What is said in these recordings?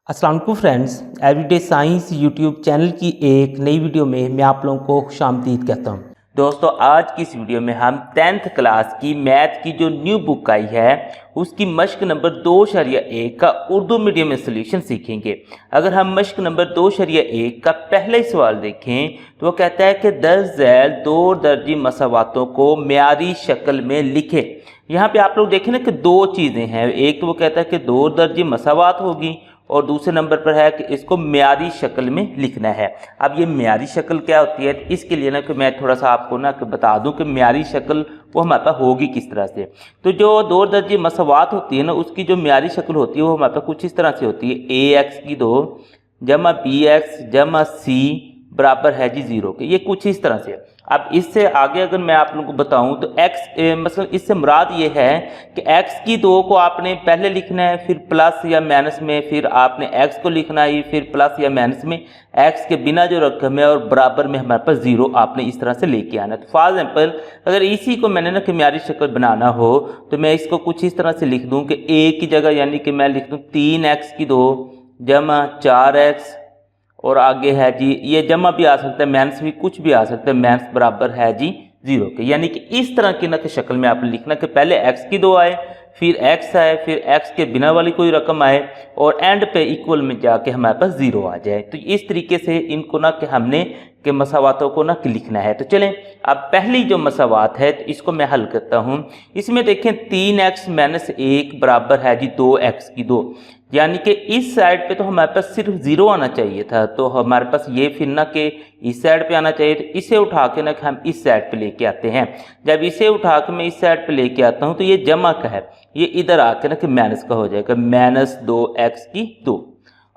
अस्सलाम वालेकुम friends, everyday science YouTube channel की एक नई वीडियो में मैं आप लोगों को खुशामदीद कहता हूं। दोस्तों, आज की इस वीडियो में हम 10th क्लास की मैथ की जो न्यू बुक आई है उसकी मश्क नंबर 2.1 का उर्दू मीडियम में सोल्यूशन सीखेंगे। अगर हम मश्क नंबर 2.1 का पहला ही सवाल देखें तो वो कहता है कि 10 झैल 2 दर्जी मसावातों को म्यारी शक्ल में लिखे। यहाँ पे आप लोग देखें ना कि दो चीज़ें हैं, एक तो वो कहता है कि 2 दर्जी मसावात होगी और दूसरे नंबर पर है कि इसको म्यारी शक्ल में लिखना है। अब ये म्यारी शक्ल क्या होती है, इसके लिए ना कि मैं थोड़ा सा आपको ना कि बता दूं कि म्यारी शक्ल वो हमारे पास होगी किस तरह से। तो जो 2 दर्जी मसावात होती है ना, उसकी जो म्यारी शक्ल होती है वो हमारे पास कुछ इस तरह से होती है। ax की 2 जमा bx जमा c बराबर है जी 0 के। ये कुछ इस तरह से। अब इससे आगे अगर मैं आप लोगों को बताऊं तो x मतलब इससे मुराद ये है कि x की 2 को आपने पहले लिखना है, फिर प्लस या माइनस में, फिर आपने x को लिखना है, फिर प्लस या माइनस में, x के बिना जो रकम है और बराबर में हमारे पास 0 आपने इस तरह से लेके आना है। तो फॉर एग्जाम्पल अगर इसी को मैंने ना कि म्यारी शक्ल बनाना हो तो मैं इसको कुछ इस तरह से लिख दूँ कि a की जगह यानी कि मैं लिख दूँ 3x की 2 जमा 4x और आगे है जी, ये जमा भी आ सकता है, माइनस भी कुछ भी आ सकता है, माइनस बराबर है जी 0 के। यानी कि इस तरह की ना कि शक्ल में आपने लिखना कि पहले x की 2 आए, फिर x आए, फिर x के बिना वाली कोई रकम आए और एंड पे इक्वल में जाके हमारे पास 0 आ जाए। तो इस तरीके से इनको ना कि हमने के मसावातों को ना कि लिखना है। तो चलें अब पहली जो मसावात है तो इसको मैं हल करता हूँ। इसमें देखें 3x - 1 बराबर है जी 2x की 2, यानी कि इस साइड पे तो हमारे पास सिर्फ 0 आना चाहिए था, तो हमारे पास ये फिर ना कि इस साइड पे आना चाहिए। तो इसे उठा के ना कि हम इस साइड पे लेके आते हैं। जब इसे उठा के मैं इस साइड पे लेके आता हूँ तो ये जमा का है, ये इधर आके ना कि माइनस का हो जाएगा, -2x की 2।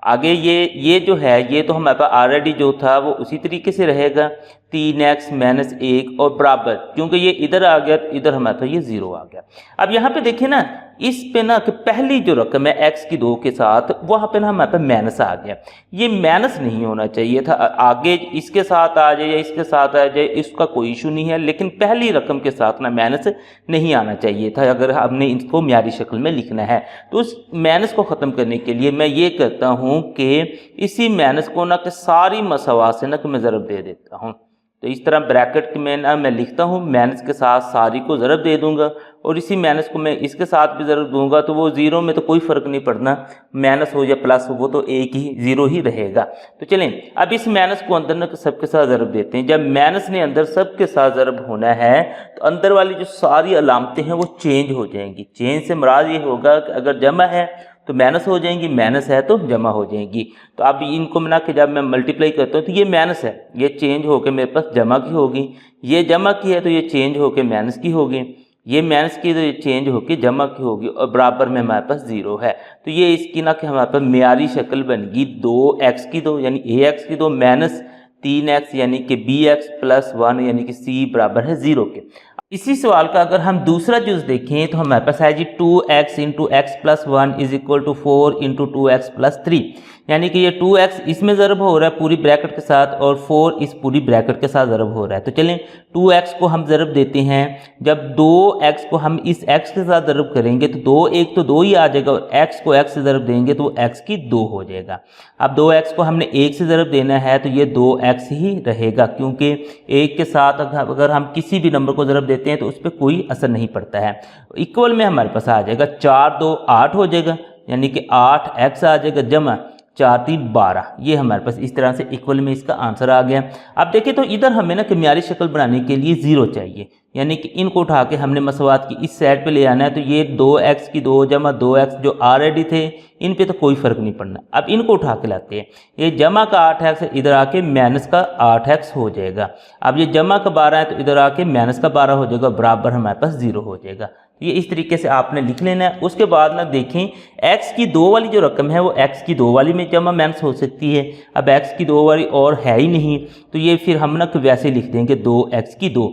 आगे ये जो है ये तो हमारे पास ऑलरेडी जो था वो उसी तरीके से रहेगा, 3x - 1 और बराबर, क्योंकि ये इधर आ गया तो इधर हमारे पास ये 0 आ गया। अब यहाँ पे देखिए ना, इस पे ना कि पहली जो रकम है x की 2 के साथ वहाँ पे ना हमारे पास माइनस आ गया। ये माइनस नहीं होना चाहिए था, आगे इसके साथ आ जाए या इसके साथ आ जाए इसका कोई इशू नहीं है, लेकिन पहली रकम के साथ ना माइनस नहीं आना चाहिए था अगर हमने इसको म्यारी शक्ल में लिखना है। तो उस माइनस को ख़त्म करने के लिए मैं ये करता हूँ कि इसी माइनस को ना कि सारी मसावात से ना कि मैं ज़रब दे देता हूँ। तो इस तरह ब्रैकेट में ना मैं लिखता हूँ, माइनस के साथ सारी को ज़रब दे दूंगा और इसी माइनस को मैं इसके साथ भी ज़रब दूंगा, तो वो 0 में तो कोई फ़र्क नहीं पड़ना, माइनस हो या प्लस हो वो तो एक ही 0 ही रहेगा। तो चलें अब इस माइनस को अंदर ना सबके साथ ज़रब देते हैं। जब माइनस ने अंदर सबके साथ ज़रब होना है तो अंदर वाली जो सारी अलामतें हैं वो चेंज हो जाएंगी। चेंज से मुराद ये होगा कि अगर जमा है तो माइनस हो जाएंगी, माइनस है तो जमा हो जाएंगी। तो अब इनको मिला के जब मैं मल्टीप्लाई करता हूँ तो ये माइनस है, ये चेंज होकर मेरे पास जमा की होगी, ये जमा की है तो ये चेंज होकर माइनस की होगी, ये माइनस की तो ये चेंज होकर जमा की होगी और बराबर में हमारे पास 0 है। तो ये इसकी ना कि हमारे पास म्यारी शक्ल बनेगी 2x की 2 यानी ax की 2 माइनस 3x यानी कि bx प्लस 1 यानी कि c बराबर है 0 के। इसी सवाल का अगर हम दूसरा जुज़ देखें तो हमारे पास है जी 2x × x + 1 = 4 × 2x + 3, यानी कि ये 2x इसमें ज़रब हो रहा है पूरी ब्रैकेट के साथ और 4 इस पूरी ब्रैकेट के साथ ज़रब हो रहा है। तो चलें 2x को हम ज़रब देते हैं। जब 2x को हम इस x के साथ ज़रब करेंगे तो 2 1 तो 2 ही आ जाएगा और x को x से ज़रब देंगे तो वो x की 2 हो जाएगा। अब 2x को हमने 1 से ज़रब देना है तो ये 2x ही रहेगा, क्योंकि 1 के साथ अगर हम किसी भी नंबर को ज़रब देते हैं तो उस पर कोई असर नहीं पड़ता है। इक्वल में हमारे पास आ जाएगा 4 2 8 हो जाएगा, यानी कि 8x आ जाएगा जमा 4 3 12। ये हमारे पास इस तरह से इक्वल में इसका आंसर आ गया। अब देखिए तो इधर हमें ना कि म्यारी शक्ल बनाने के लिए 0 चाहिए, यानी कि इनको उठा के हमने मसवात की इस साइड पे ले आना है। तो ये 2x की 2 जमा 2x जो ऑलरेडी थे इन पे तो कोई फ़र्क नहीं पड़ना। अब इनको उठा के लाते हैं, ये जमा का 8x इधर आके माइनस का 8x हो जाएगा। अब ये जमा का 12 है तो इधर आके माइनस का 12 हो जाएगा, बराबर हमारे पास 0 हो जाएगा। ये इस तरीके से आपने लिख लेना है। उसके बाद ना देखें x की 2 वाली जो रकम है वो x की 2 वाली में जमा माइनस हो सकती है। अब x की 2 वाली और है ही नहीं तो ये फिर हम ना वैसे लिख देंगे 2x की 2।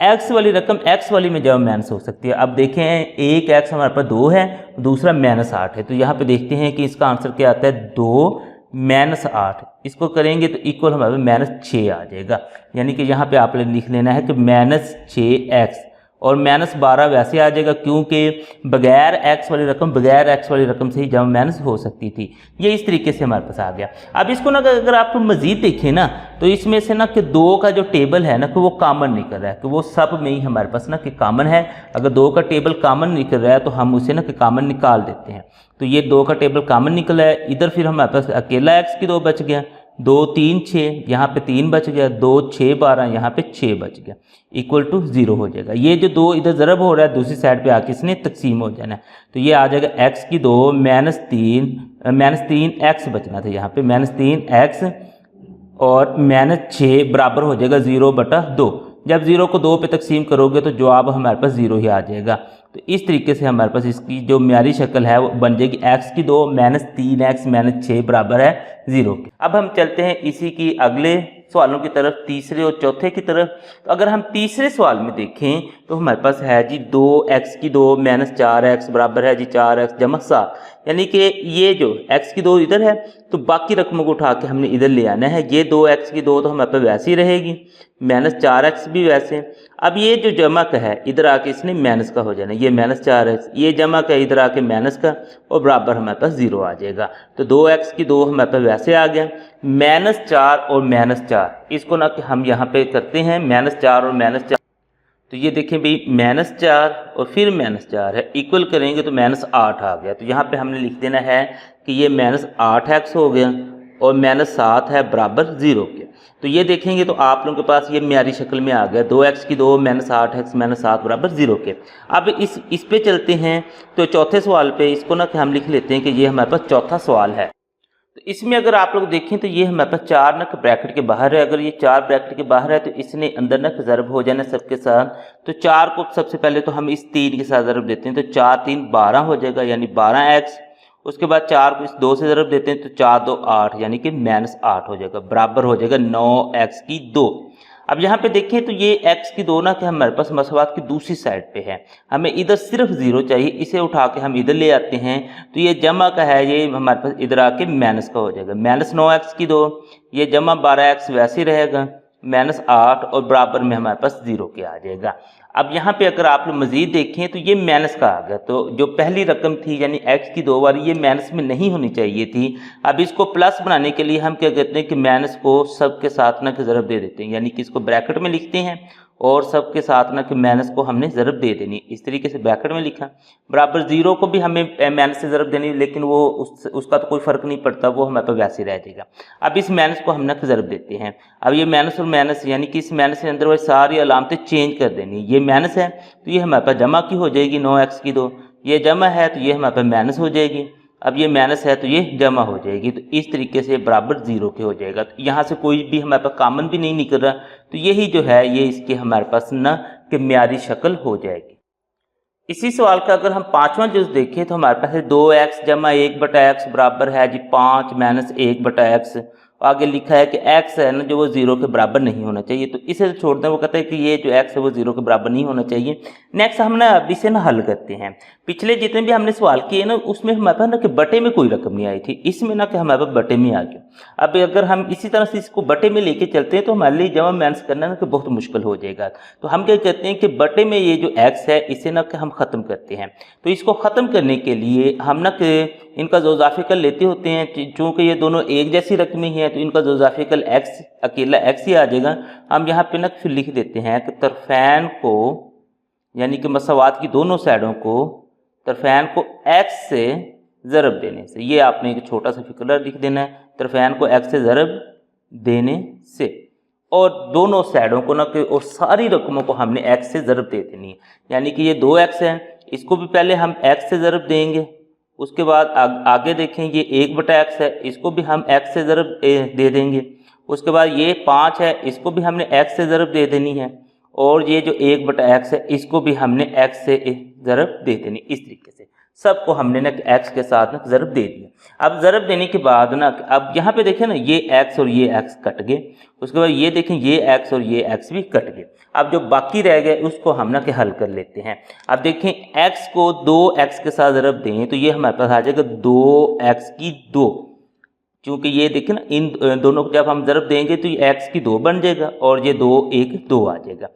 x वाली रकम x वाली में जमा माइनस हो सकती है। अब देखें एक x हमारे पास 2 है, दूसरा -8 है, तो यहाँ पे देखते हैं कि इसका आंसर क्या आता है 2 - 8। इसको करेंगे तो इक्वल हमारे -6 आ जाएगा, यानी कि यहाँ पे आपने लिख लेना है कि -6x और -12 वैसे आ जाएगा क्योंकि बगैर x वाली रकम से ही जमा माइनस हो सकती थी। ये इस तरीके से हमारे पास आ गया। अब इसको ना अगर आप मज़ीद देखें ना तो इसमें से ना कि 2 का जो टेबल है ना कि वो कॉमन निकल रहा है, कि वो सब में ही हमारे पास ना कि कॉमन है। अगर 2 का टेबल कॉमन निकल रहा है तो हम उसे ना कि कॉमन निकाल देते हैं। तो ये 2 का टेबल कॉमन निकला है। इधर फिर हमारे पास अकेला x की 2 बच गया, 2 3 6, यहाँ पे 3 बच गया, 2 6 12, यहाँ पे 6 बच गया, इक्वल टू 0 हो जाएगा। ये जो 2 इधर ज़रब हो रहा है दूसरी साइड पे आके इसने तकसीम हो जाना है। तो ये आ जाएगा x की 2 -3 x बचना था, यहाँ पे -3 x और -6 बराबर हो जाएगा 0/2। जब 0 को 2 पे तकसीम करोगे तो जवाब हमारे पास 0 ही आ जाएगा। तो इस तरीके से हमारे पास इसकी जो म्यारी शक्ल है वो बन जाएगी x की 2 -3x -6 बराबर है 0 के। अब हम चलते हैं इसी की अगले सवालों की तरफ, तीसरे और चौथे की तरफ। तो अगर हम तीसरे सवाल में देखें तो हमारे पास है जी 2x की 2 -4x बराबर है जी 4x जमा 7, यानी कि ये जो x की 2 इधर है तो बाकी रकमों को उठा के हमने इधर ले आना है। ये 2x की 2 तो हमारे पास वैसे ही रहेगी, -4x भी वैसे। अब ये जो जमा का है इधर आके इसने माइनस का हो जाना, ये -4x, ये जमा का इधर आके माइनस का और बराबर हमारे पास 0 आ जाएगा। तो 2x की 2 हमारे पास वैसे आ गया, -4 और -4 इसको ना कि हम यहाँ पे करते हैं -4 और -4। तो ये देखें भाई -4 और फिर -4 है, इक्वल करेंगे तो -8 आ गया। तो यहाँ पे हमने लिख देना है कि ये -8x हो गया और -7 है बराबर 0 के। तो ये देखेंगे तो आप लोगों के पास ये म्यारी शक्ल में आ गया 2x की 2 -8x -7 बराबर 0 के। अब इस पे चलते हैं तो चौथे सवाल पे इसको ना कि हम लिख लेते हैं कि ये हमारे पास चौथा सवाल है। तो इसमें अगर आप लोग देखें तो ये हमारे पास 4 नक ब्रैकेट के बाहर है। अगर ये 4 ब्रैकेट के बाहर है तो इसने अंदर नक ज़रब हो जाना सबके साथ। तो 4 को सबसे पहले तो हम इस 3 के साथ ज़रब देते हैं, तो 4 3 12 हो जाएगा यानी 12x। उसके बाद 4 को इस 2 से ज़रब देते हैं तो 4 2 8 यानी कि -8 हो जाएगा, बराबर हो जाएगा 9x की 2। अब यहाँ पे देखें तो ये x की 2 ना कि हमारे पास मसवात की दूसरी साइड पे है, हमें इधर सिर्फ 0 चाहिए, इसे उठा के हम इधर ले आते हैं तो ये जमा का है, ये हमारे पास इधर आके माइनस का हो जाएगा, -9x की 2, ये जमा 12x वैसे रहेगा, -8 और बराबर में हमारे पास 0 के आ जाएगा। अब यहाँ पे अगर आप लोग मज़ीद देखें तो ये माइनस का आ गया, तो जो पहली रकम थी यानी x की 2 वाली ये माइनस में नहीं होनी चाहिए थी। अब इसको प्लस बनाने के लिए हम क्या कहते हैं कि माइनस को सब के साथ ना कि ज़रब दे देते हैं, यानी कि इसको ब्रैकेट में लिखते हैं और सब के साथ ना कि माइनस को हमने ज़रब दे देनी। इस तरीके से ब्रैकेट में लिखा, बराबर 0 को भी हमें माइनस से ज़रब देनी, लेकिन वो उसका तो कोई फ़र्क नहीं पड़ता, वो हमारे पास वैसे रह जाएगा। अब इस माइनस को हम ना कि ज़रब देते हैं। अब ये माइनस और माइनस यानी कि इस माइनस के अंदर वो सारी अलामतें चेंज कर देनी। ये माइनस है तो ये हमारे पास जमा की हो जाएगी 9x की 2, ये जमा है तो ये हमारे पास माइनस हो जाएगी, अब ये माइनस है तो ये जमा हो जाएगी। तो इस तरीके से बराबर 0 के हो जाएगा। तो यहाँ से कोई भी हमारे पास कॉमन भी नहीं निकल रहा, तो यही जो है ये इसके हमारे पास ना कि म्यारी शक्ल हो जाएगी। इसी सवाल का अगर हम पांचवां जुज़ देखें तो हमारे पास है 2x जमा 1/x बराबर है जी 5 - 1/x। आगे लिखा है कि x है ना जो वो 0 के बराबर नहीं होना चाहिए, तो इसे छोड़ दें। वो कहता है कि ये जो x है वो 0 के बराबर नहीं होना चाहिए। नेक्स्ट हम ना अब इसे ना हल करते हैं। पिछले जितने भी हमने सवाल किए ना उसमें हमारे पास ना कि बटे में कोई रकम नहीं आई थी, इसमें ना कि हमारे पास बटे में आ गया। अब अगर हम इसी तरह से इसको बटे में लेके चलते हैं तो हमारे लिए जमा माइनस करना ना कि बहुत मुश्किल हो जाएगा। तो हम क्या कहते हैं कि बटे में ये जो x है इसे ना कि हम ख़त्म करते हैं। तो इसको ख़त्म करने के लिए हम ना कि इनका जोज़ाफ़िकल लेते होते हैं, चूँकि ये दोनों एक जैसी रकमें हैं तो इनका जोज़ाफ़िकल x अकेला x ही आ जाएगा। हम यहाँ पे ना फिर लिख देते हैं कि तरफ़ैन को यानी कि मसवात की दोनों साइडों को तरफ़ैन को x से ज़रब देने से, ये आपने एक छोटा सा फिक्र लिख देना है, तरफ़ैन को x से ज़रब देने से, और दोनों साइडों को ना कि और सारी रकमों को हमने x से ज़रब दे देनी है। यानी कि ये 2x है, इसको भी पहले हम x से ज़रब देंगे, उसके बाद आगे देखें ये 1/x है, इसको भी हम x से ज़रब दे देंगे। उसके बाद ये 5 है, इसको भी हमने x से ज़रब दे देनी है, और ये जो 1/x है इसको भी हमने x से ज़रब दे देनी। इस तरीके से सबको हमने ना x के साथ ना ज़रब दे दिया। अब ज़रब देने के बाद ना अब यहाँ पे देखें ना ये x और ये x कट गए, उसके बाद ये देखें ये x और ये x भी कट गए। अब जो बाकी रह गए उसको हम ना के हल कर लेते हैं। अब देखें x को 2x के साथ ज़रब दें तो ये हमारे पास आ जाएगा 2x की 2, क्योंकि ये देखें ना इन दोनों को जब हम ज़रब देंगे तो ये x की 2 बन जाएगा और ये 2 1 2 आ जाएगा।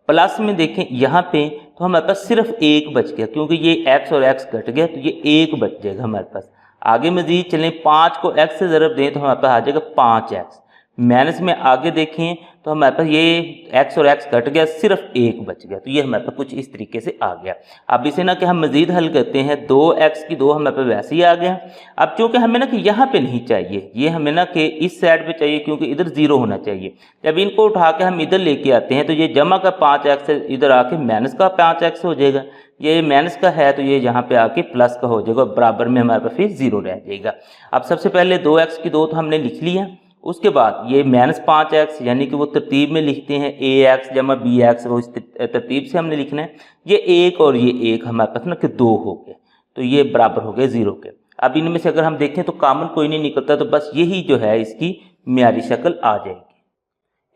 प्लस में देखें यहाँ पे तो हमारे पास सिर्फ एक बच गया, क्योंकि ये x और x कट गया तो ये एक बच जाएगा हमारे पास। आगे मजीद चलें, 5 को x से ज़रब दें तो हमारे पास आ जाएगा 5x। माइनस में आगे देखें तो हमारे पास ये x और x कट गया, सिर्फ एक बच गया, तो ये हमारे पास कुछ इस तरीके से आ गया। अब इसे ना कि हम मज़ीद हल करते हैं, 2x की 2 हमारे पास वैसे ही आ गया। अब चूँकि हमें ना कि यहाँ पे नहीं चाहिए, ये हमें ना कि इस साइड पे चाहिए, क्योंकि इधर 0 होना चाहिए। जब इनको उठा के हम इधर लेके आते हैं तो ये जमा का 5x इधर आके माइनस का 5x हो जाएगा। ये माइनस का है तो ये यहाँ पे आके प्लस का हो जाएगा, बराबर में हमारे पास फिर 0 रह जाएगा। अब सबसे पहले 2x की 2 तो हमने लिख लिया, उसके बाद ये -5x यानी कि वो तरतीब में लिखते हैं ax जमा bx, वो इस तरतीब से हमने लिखना है। ये 1 और ये 1 हमारे पास ना कि 2 हो गए, तो ये बराबर हो गए 0 के। अब इनमें से अगर हम देखें तो कॉमन कोई नहीं निकलता, तो बस यही जो है इसकी म्यारी शक्ल आ जाएगी।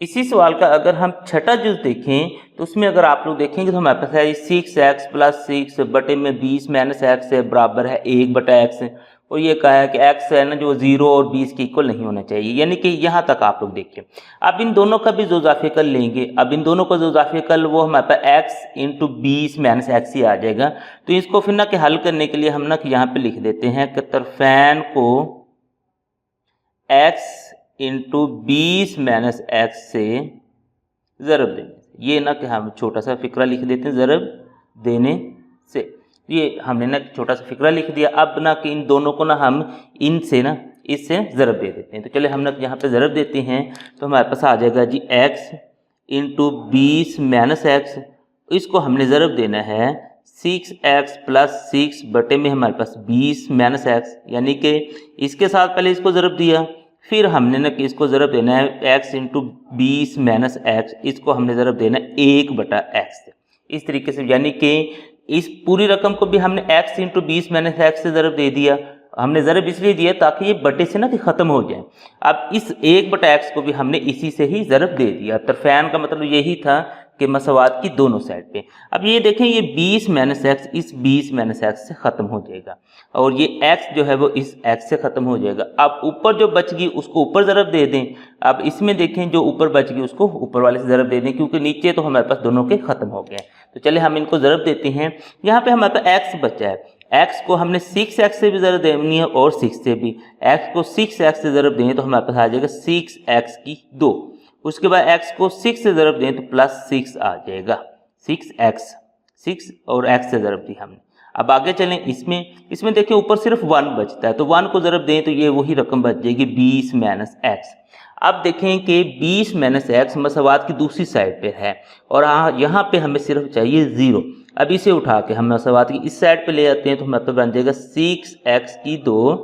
इसी सवाल का अगर हम छठा जुज़ देखें तो उसमें अगर आप लोग देखेंगे तो हमारे पास है 6x + 6 बटे में 20 - x है बराबर है 1/x, और ये कहा है कि x है ना जो 0 और 20 के इक्वल नहीं होना चाहिए, यानी कि यहाँ तक आप लोग देखिए। अब इन दोनों का भी जोज़ाफ़ी कल लेंगे। अब इन दोनों का जोज़ाफ़ी कल वो हमारे पास x × 20 - x ही आ जाएगा। तो इसको फिर ना कि हल करने के लिए हम ना कि यहाँ पे लिख देते हैं कि तरफ़ैन को x × 20 - x से ज़रब देने, ये ना कि हम छोटा सा फ़िक्रा लिख देते हैं ज़रब देने से, ये हमने ना छोटा सा फ़िक्रा लिख दिया। अब ना कि इन दोनों को ना हम इनसे ना इससे ज़रब दे देते हैं। तो चले हम ना यहाँ पे ज़रब देते हैं तो हमारे पास आ जाएगा जी x × 20 - x, इसको हमने ज़रब देना है 6x + 6 बटे में हमारे पास 20 - x, यानी कि इसके साथ पहले इसको ज़रब दिया, फिर हमने ना कि इसको ज़रब देना है x × 20 - x, इसको हमने ज़रब देना है 1/x। इस तरीके से यानी कि इस पूरी रकम को भी हमने x × 20 - x से ज़रब दे दिया। हमने ज़रब इसलिए दिया ताकि ये बटे से ना कि ख़त्म हो जाए। अब इस 1/x को भी हमने इसी से ही ज़रब दे दिया। तरफ़ैन का मतलब यही था कि मसवात की दोनों साइड पे। अब ये देखें ये 20 - x इस 20 - x से ख़त्म हो जाएगा, और ये x जो है वो इस x से ख़त्म हो जाएगा। अब ऊपर जो बच गई उसको ऊपर ज़रब दे दें। अब इसमें देखें जो ऊपर बच गई उसको ऊपर वाले से ज़रब दे दें, क्योंकि नीचे तो हमारे पास दोनों के ख़त्म हो गए। तो चले हम इनको ज़रब देते हैं। यहाँ पे हमारे पास x बचा है, x को हमने 6x से भी ज़रब देनी है और 6 से भी। x को 6x से ज़रब दें तो हमारे पास आ जाएगा 6x की 2, उसके बाद x को 6 से ज़रब दें तो +6 आ जाएगा, 6x, 6 और x से ज़रब दी हमने। अब आगे चलें, इसमें देखिए ऊपर सिर्फ 1 बचता है, तो 1 को ज़रब दें तो ये वही रकम बच जाएगी 20 - x। अब देखें कि 20 - x मसवात की दूसरी साइड पे है, और यहाँ पे हमें सिर्फ चाहिए 0। अब इसे उठा के हम मसवात की इस साइड पे ले आते हैं तो मतलब बन जाएगा 6x की 2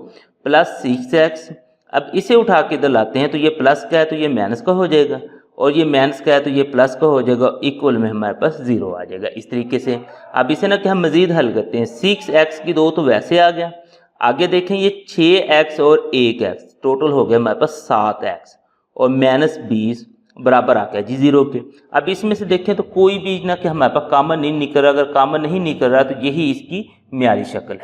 + 6x। अब इसे उठा के इधर लाते हैं तो ये प्लस का है तो ये माइनस का हो जाएगा, और ये माइनस का है तो ये प्लस का हो जाएगा, इक्वल में हमारे पास 0 आ जाएगा इस तरीके से। अब इसे ना कि हम मज़ीद हल करते हैं, 6x की 2 तो वैसे आ गया। आगे देखें ये 6x और 1x टोटल हो गया हमारे पास 7x, और -20 बराबर आ गया जी 0 के। अब इसमें से देखें तो कोई भी ना कि हमारे पास कॉमन नहीं निकल रहा, अगर कॉमन नहीं निकल रहा तो यही इसकी म्यारी शक्ल है।